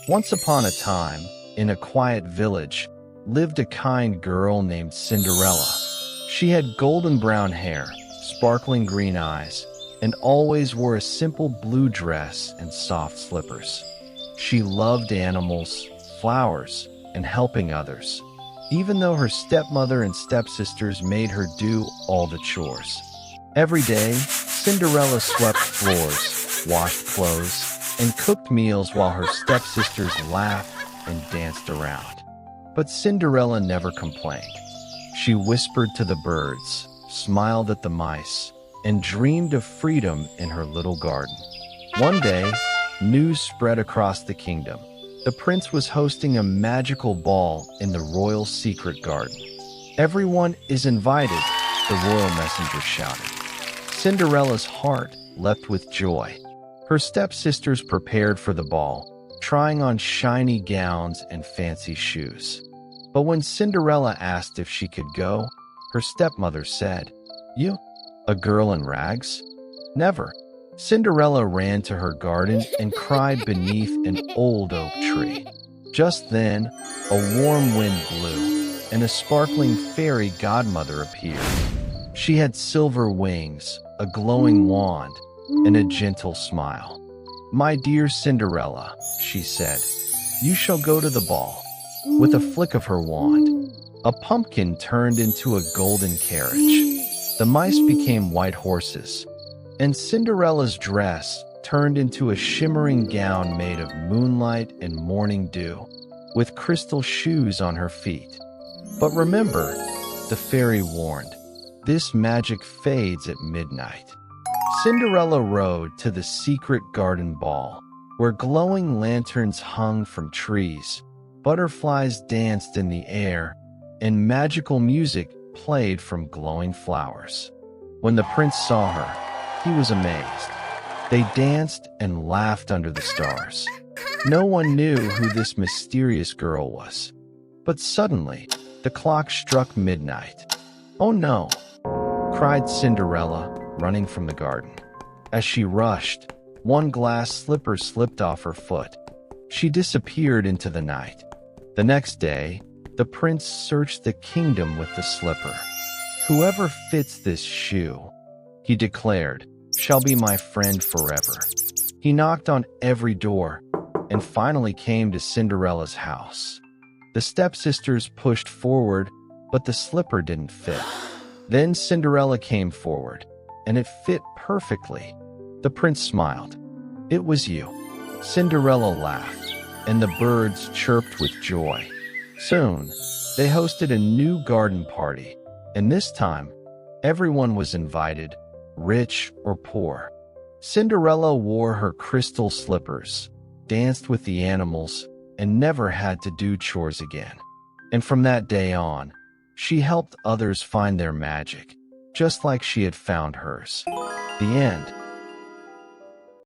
Once upon a time, in a quiet village, lived a kind girl named Cinderella. She had golden brown hair, sparkling green eyes, and always wore a simple blue dress and soft slippers. She loved animals, flowers, and helping others, even though her stepmother and stepsisters made her do all the chores. Every day, Cinderella swept floors, washed clothes, and cooked meals while her stepsisters laughed and danced around. But Cinderella never complained. She whispered to the birds, smiled at the mice, and dreamed of freedom in her little garden. One day, news spread across the kingdom. The prince was hosting a magical ball in the royal secret garden. "Everyone is invited," the royal messenger shouted. Cinderella's heart leapt with joy. Her stepsisters prepared for the ball, trying on shiny gowns and fancy shoes. But when Cinderella asked if she could go, her stepmother said, "You, a girl in rags? Never." Cinderella ran to her garden and cried beneath an old oak tree. Just then, a warm wind blew, and a sparkling fairy godmother appeared. She had silver wings, a glowing wand, and a gentle smile. "My dear Cinderella," she said, "you shall go to the ball." With a flick of her wand, a pumpkin turned into a golden carriage. The mice became white horses, and Cinderella's dress turned into a shimmering gown made of moonlight and morning dew, with crystal shoes on her feet. But remember, the fairy warned, this magic fades at midnight. Cinderella rode to the secret garden ball, where glowing lanterns hung from trees, butterflies danced in the air, and magical music played from glowing flowers. When the prince saw her, he was amazed. They danced and laughed under the stars. No one knew who this mysterious girl was. But suddenly, the clock struck midnight. "Oh no!" cried Cinderella, running from the garden. As she rushed, one glass slipper slipped off her foot. She disappeared into the night. The next day, the prince searched the kingdom with the slipper. "Whoever fits this shoe," he declared, "shall be my friend forever." He knocked on every door and finally came to Cinderella's house. The stepsisters pushed forward, but the slipper didn't fit. Then Cinderella came forward, and it fit perfectly. The prince smiled. "It was you." Cinderella laughed, and the birds chirped with joy. Soon, they hosted a new garden party, and this time, everyone was invited, rich or poor. Cinderella wore her crystal slippers, danced with the animals, and never had to do chores again. And from that day on, she helped others find their magic, just like she had found hers. The end.